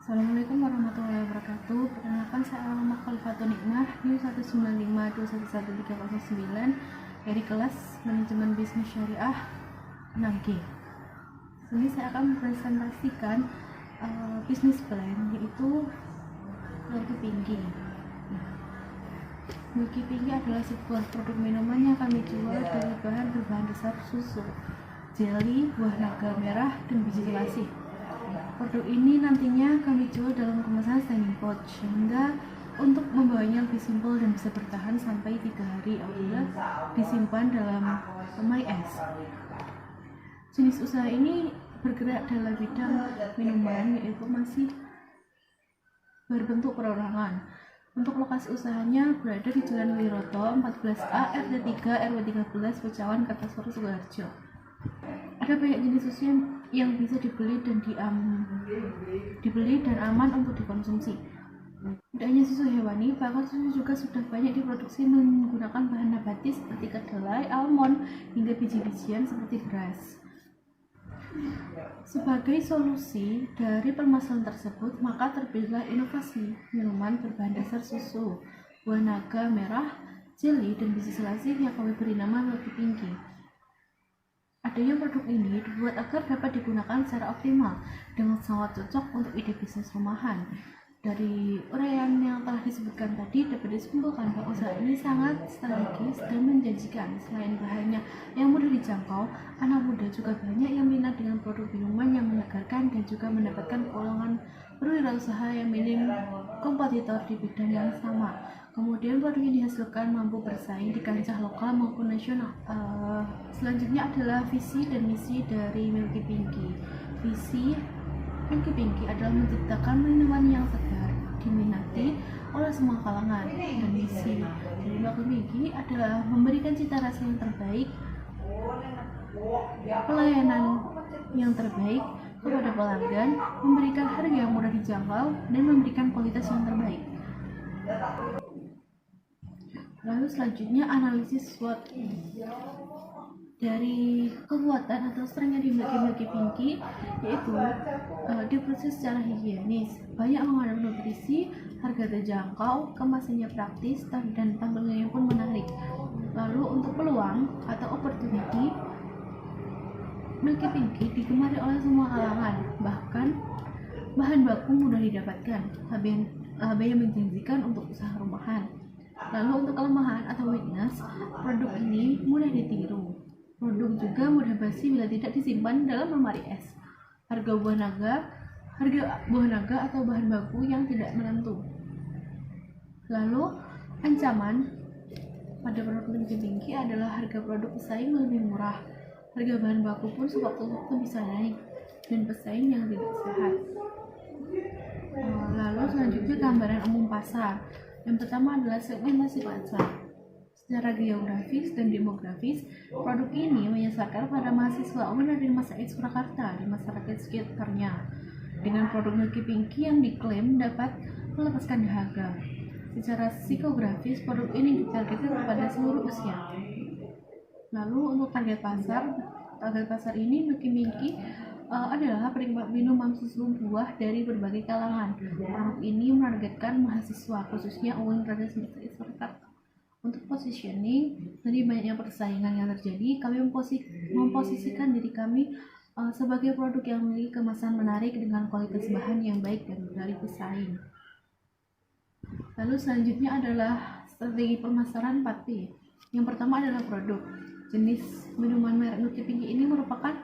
Assalamualaikum warahmatullahi wabarakatuh. Perkenalkan, saya Alamat Khalifatun Nikmah di 195211309 dari kelas Manajemen Bisnis Syariah 6G. Sini saya akan mempresentasikan bisnis plan, yaitu Milky Pinky. Milky Pinky adalah sebuah produk minuman yang kami jual dari bahan berbahan dasar susu, jelly, buah naga merah, dan biji selasih. Produk ini nantinya kami jual dalam kemasan standing pouch, sehingga untuk membawanya lebih simpel dan bisa bertahan sampai 3 hari apabila disimpan dalam lemari es. Jenis usaha ini bergerak dalam bidang minuman, yaitu masih berbentuk perorangan. Untuk lokasi usahanya berada di Jalan Wiroto 14A RT 3 RW 13 Pecawan, Kartasura, Sukoharjo. Ada banyak jenis susu yang bisa dibeli dan aman untuk dikonsumsi. Tidak hanya susu hewani, bahkan susu juga sudah banyak diproduksi menggunakan bahan nabati seperti kedelai, almond, hingga biji-bijian seperti beras. Sebagai solusi dari permasalahan tersebut, maka terbitlah inovasi minuman berbahan dasar susu, buah naga merah, jelly, dan biji selasih yang kami beri nama Milky Pinky. Adanya produk ini dibuat agar dapat digunakan secara optimal dengan sangat cocok untuk ide bisnis rumahan. Dari uraian yang telah disebutkan tadi dapat disimpulkan bahwa usaha ini sangat strategis dan menjanjikan. Selain bahannya yang mudah dijangkau, anak muda juga banyak yang minat dengan produk minuman yang menyegarkan dan juga mendapatkan keuangan berwirausaha yang minim kompetitor di bidang yang sama. Kemudian produk yang dihasilkan mampu bersaing di kancah lokal maupun nasional. Selanjutnya adalah visi dan misi dari Milky Pinky. Visi Milky Pinky adalah menciptakan minuman yang segar, diminati oleh semua kalangan. Dan misi dari Milky Pinky adalah memberikan cita rasa yang terbaik, pelayanan yang terbaik kepada pelanggan, memberikan harga yang mudah dijangkau, dan memberikan kualitas yang terbaik. Lalu selanjutnya analisis SWOT. Dari kekuatan atau strength yang dimiliki Milky Pinky, yaitu diproses secara higienis, banyak mengandung nutrisi, harga terjangkau, kemasannya praktis, dan tampilnya pun menarik. Lalu untuk peluang atau opportunity, Milky Pinky digemari oleh semua kalangan, bahkan bahan baku mudah didapatkan, harga yang menjanjikan untuk usaha rumahan. Lalu untuk kelemahan atau weakness, produk ini mudah ditiru. Produk juga mudah basi bila tidak disimpan dalam lemari es. Harga buah naga atau bahan baku yang tidak menentu. Lalu ancaman pada produk Milky Pinky adalah harga produk pesaing lebih murah. Harga bahan baku pun sewaktu-waktu bisa naik dan pesaing yang tidak sehat. Lalu selanjutnya gambaran umum pasar. Yang pertama adalah segmentasi pasar. Secara geografis dan demografis, produk ini menyasarkan pada mahasiswa menerima Said Surakarta di masyarakat sekitarnya. Dengan produk Milky Pinky yang diklaim dapat melepaskan dahaga. Secara psikografis, produk ini ditargetkan kepada seluruh usia. Lalu untuk target pasar ini Milky Pinky adalah penikmat minuman susu buah dari berbagai kalangan. Produk ini menargetkan mahasiswa, khususnya UIN Raden Surakarta. Untuk positioning, dari banyaknya persaingan yang terjadi, kami memposisikan diri kami sebagai produk yang memiliki kemasan menarik dengan kualitas bahan yang baik dan mudah bersaing. Lalu selanjutnya adalah strategi pemasaran 4P. Yang pertama adalah produk. Jenis minuman merek Milky Pinky ini merupakan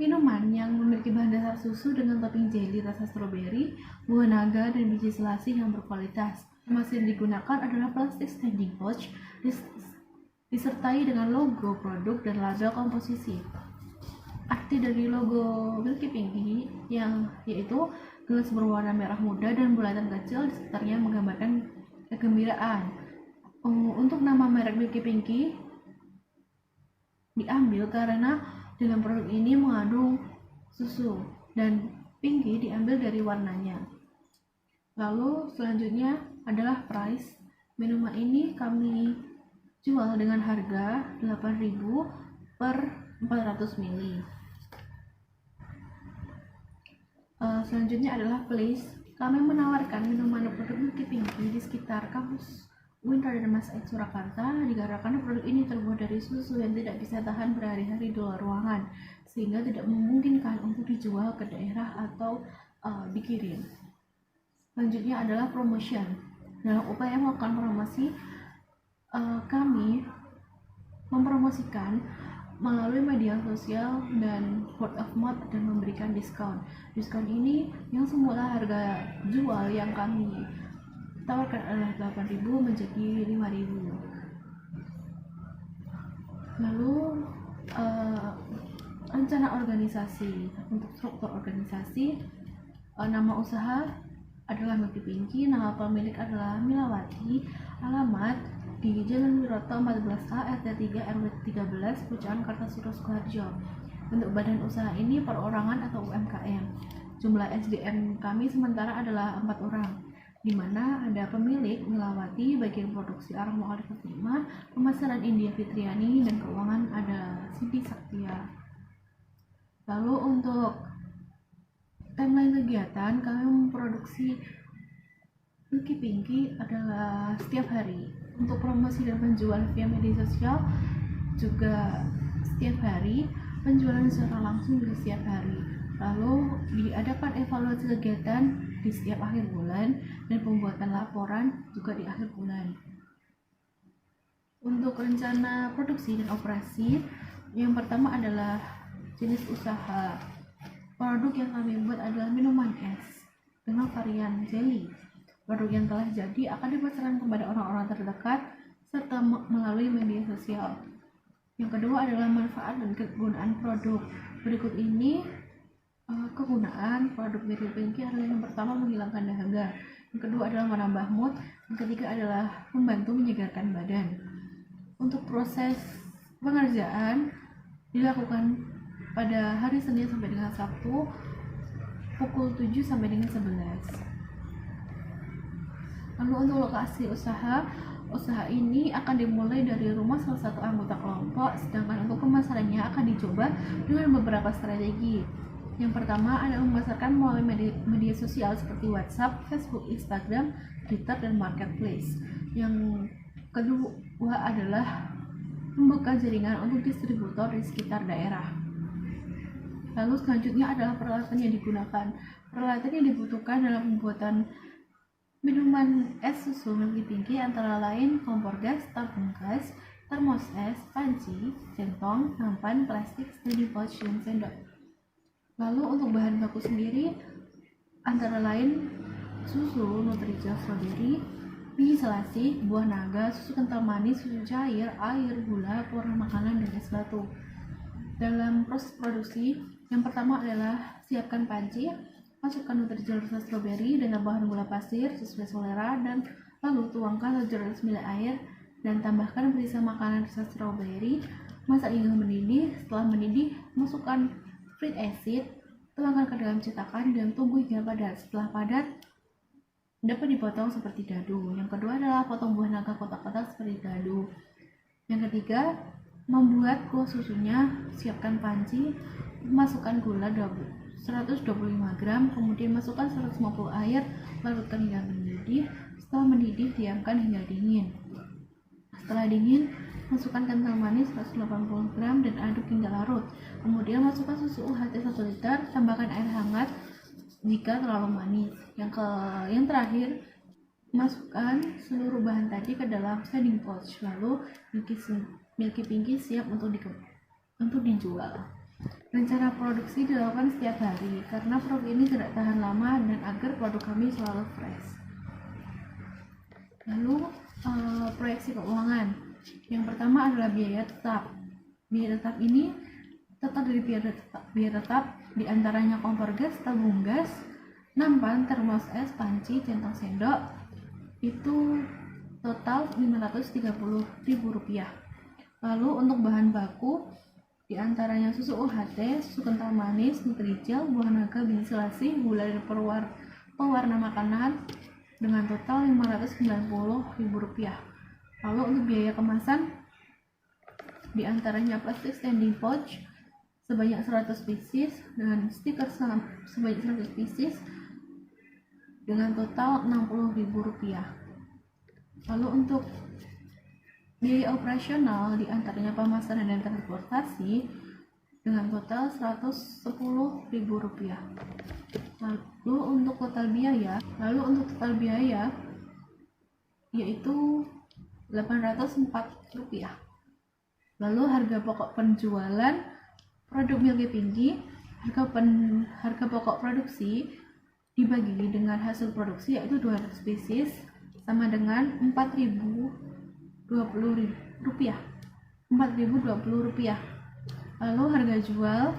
minuman yang memiliki bahan dasar susu dengan topping jelly rasa stroberi, buah naga, dan biji selasih yang berkualitas. Kemasan yang digunakan adalah plastik standing pouch disertai dengan logo produk dan label komposisi. Arti dari logo Milky Pinky yaitu gelas berwarna merah muda dan bulatan kecil di sekitarnya menggambarkan kegembiraan. Untuk nama merek Milky Pinky diambil karena dalam produk ini mengandung susu dan pinky diambil dari warnanya. Lalu selanjutnya adalah price. Minuman ini kami jual dengan harga 8.000 per 400 ml. Selanjutnya adalah place. Kami menawarkan minuman produk Milky Pinky di sekitar kampus UIN Raden Mas X Surakarta dikarenakan produk ini terbuat dari susu yang tidak bisa tahan berhari-hari di luar ruangan, sehingga tidak memungkinkan untuk dijual ke daerah atau dikirim. Selanjutnya adalah promotion. Dalam upaya melakukan promosi, kami mempromosikan melalui media sosial dan word of mouth dan memberikan diskon. Diskon ini yang semula harga jual yang kami tawarkan adalah 8.000 menjadi 5.000. Lalu rencana organisasi. Untuk struktur organisasi, nama usaha adalah Milky Pinky, nama pemilik adalah Milawati, alamat di Jalan Wiroto 14A RT 3 RW 13 Pucaan Kartasura Sukoharjo. Untuk badan usaha ini perorangan atau UMKM. Jumlah SDM kami sementara adalah 4 orang, di mana ada pemilik Milawati, bagian produksi Armo Alif 5, pemasaran India Fitriani, dan keuangan ada Siti Saktia. Lalu untuk timeline kegiatan, kami memproduksi Milky Pinky adalah setiap hari. Untuk promosi dan penjualan via media sosial juga setiap hari, penjualan secara langsung juga setiap hari. Lalu diadakan evaluasi kegiatan di setiap akhir bulan dan pembuatan laporan juga di akhir bulan. Untuk rencana produksi dan operasi, yang pertama adalah jenis usaha. Produk yang kami buat adalah minuman es dengan varian jelly. Produk yang telah jadi akan dipasarkan kepada orang-orang terdekat serta melalui media sosial. Yang kedua adalah manfaat dan kegunaan produk. Berikut ini kegunaan produk Milky Pinky adalah: yang pertama menghilangkan dahaga, yang kedua adalah menambah mood, yang ketiga adalah membantu menyegarkan badan. Untuk proses pengerjaan dilakukan pada hari Senin sampai dengan Sabtu pukul 7 sampai dengan 11. Lalu untuk lokasi usaha ini akan dimulai dari rumah salah satu anggota kelompok, sedangkan untuk pemasarannya akan dicoba dengan beberapa strategi. Yang pertama adalah memasarkan melalui media sosial seperti WhatsApp, Facebook, Instagram, Twitter, dan Marketplace. Yang kedua adalah membuka jaringan untuk distributor di sekitar daerah. Lalu selanjutnya adalah peralatan yang digunakan. Peralatan yang dibutuhkan dalam pembuatan minuman es susu Milky Pinky antara lain kompor gas, tabung gas, termos es, panci, centong, nampan, plastik, steady pouch, dan sendok. Lalu untuk bahan baku sendiri antara lain susu Nutrijel strawberry, biji selasih, buah naga, susu kental manis, susu cair, air, gula, pewarna makanan, dan es batu. Dalam proses produksi, yang pertama adalah siapkan panci, masukkan Nutrijel rasa strawberry dan tambahan gula pasir sesuai selera, dan lalu tuangkan 700 ml air dan tambahkan perisa makanan rasa strawberry. Masak hingga mendidih. Setelah mendidih, masukkan fruit acid, tuangkan ke dalam cetakan dan tunggu hingga padat. Setelah padat, dapat dipotong seperti dadu. Yang kedua adalah potong buah naga kotak-kotak seperti dadu. Yang ketiga, membuat kuah susunya. Siapkan panci, masukkan gula 125 gram, kemudian masukkan 150 air, larutkan hingga mendidih. Setelah mendidih, diamkan hingga dingin. Setelah dingin, masukkan kental manis 180 gram dan aduk hingga larut. Kemudian masukkan susu UHT 1 liter, tambahkan air hangat jika terlalu manis. Yang terakhir, masukkan seluruh bahan tadi ke dalam standing pouch. Lalu Milky Pinky siap untuk dijual. Rencana produksi dilakukan setiap hari karena produk ini tidak tahan lama dan agar produk kami selalu fresh. Lalu proyeksi keuangan. Yang pertama adalah biaya tetap. Biaya tetap ini tetap dari biaya tetap diantaranya kompor gas, tabung gas, nampan, termos es, panci, centong sendok, itu total Rp530.000. Lalu untuk bahan baku diantaranya susu UHT, susu kental manis, Nutrijel, buah naga, biji selasih, gula, dan pewarna makanan dengan total Rp590.000. Lalu untuk biaya kemasan diantaranya plastik standing pouch sebanyak 100 pieces dengan stiker sebanyak 100 pieces dengan total Rp60.000. Lalu untuk biaya operasional diantaranya pemasaran dan transportasi dengan total Rp110.000. Lalu untuk total biaya yaitu Rp804. Lalu harga pokok penjualan produk Milky Pinky, harga pokok produksi dibagi dengan hasil produksi yaitu 200 pieces sama dengan Rp4.020. Lalu harga jual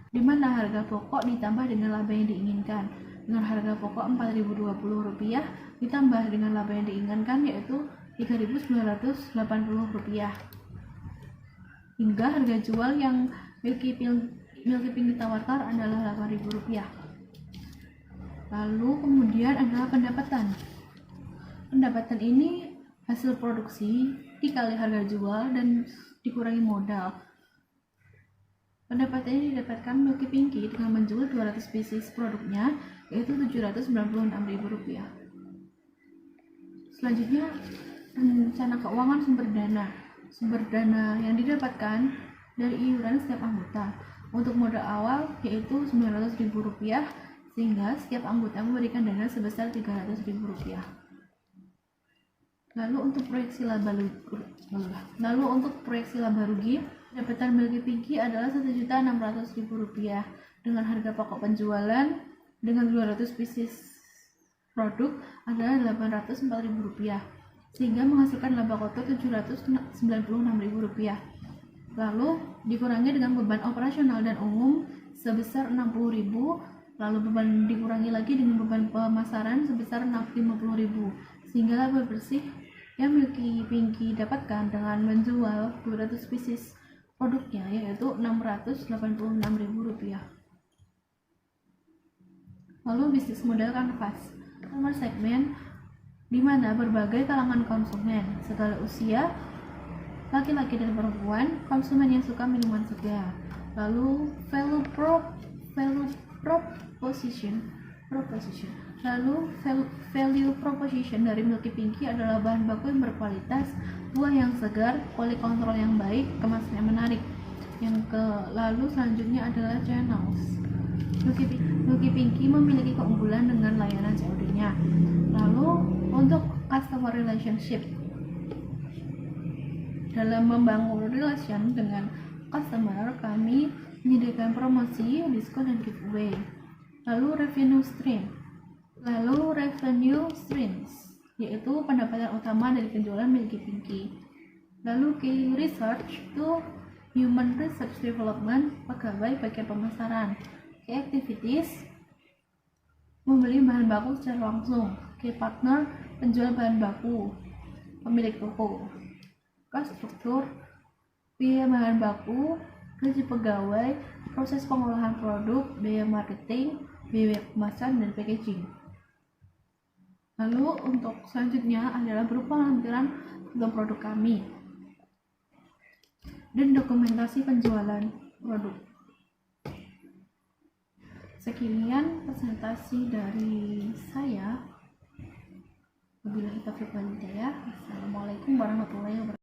di mana harga pokok ditambah dengan laba yang diinginkan. Dengan harga pokok Rp4.020 ditambah dengan laba yang diinginkan yaitu Rp3.980. Hingga harga jual yang Milky Pinky tawarkan adalah Rp8.000. Lalu kemudian adalah pendapatan. Pendapatan ini hasil produksi dikali harga jual dan dikurangi modal. Pendapatan ini didapatkan Milky Pinky dengan menjual 200 pieces produknya yaitu Rp796.000. Selanjutnya rencana keuangan sumber dana. Sumber dana yang didapatkan dari iuran setiap anggota. Untuk modal awal yaitu Rp900.000 sehingga setiap anggota memberikan dana sebesar Rp300.000. Lalu untuk proyeksi laba rugi, pendapatan Milky Pinky adalah Rp1.600.000 dengan harga pokok penjualan dengan 200 pieces produk adalah Rp804.000 sehingga menghasilkan laba kotor Rp796.000. Lalu dikurangi dengan beban operasional dan umum sebesar Rp60.000, lalu beban dikurangi lagi dengan beban pemasaran sebesar Rp50.000 sehingga laba bersih yang Milky Pinky dapatkan dengan menjual 200 pieces produknya yaitu Rp686.000. Lalu bisnis model kanvas. Nomor segmen di mana berbagai kalangan konsumen, segala usia, laki-laki dan perempuan, konsumen yang suka minuman segar. Lalu value proposition dari Milky Pinky adalah bahan baku yang berkualitas, buah yang segar, quality control yang baik, kemasan yang menarik. Lalu selanjutnya adalah channels. Milky Pinky memiliki keunggulan dengan layanan COD-nya. Lalu untuk customer relationship, dalam membangun relation dengan customer, kami menyediakan promosi, diskon, dan giveaway. Lalu revenue streams yaitu pendapatan utama dari penjualan Milky Pinky. Lalu key research itu human research development, pegawai bagian pemasaran. Key activities membeli bahan baku secara langsung. Key partner penjual bahan baku, pemilik toko. Cost struktur, biaya bahan baku, gaji pegawai, proses pengolahan produk, biaya marketing, biaya kemasan, dan packaging. Lalu untuk selanjutnya adalah berupa lampiran untuk produk kami dan dokumentasi penjualan produk. Sekian presentasi dari saya. Wabillahi taufiq wal hidayah. Assalamualaikum warahmatullahi wabarakatuh.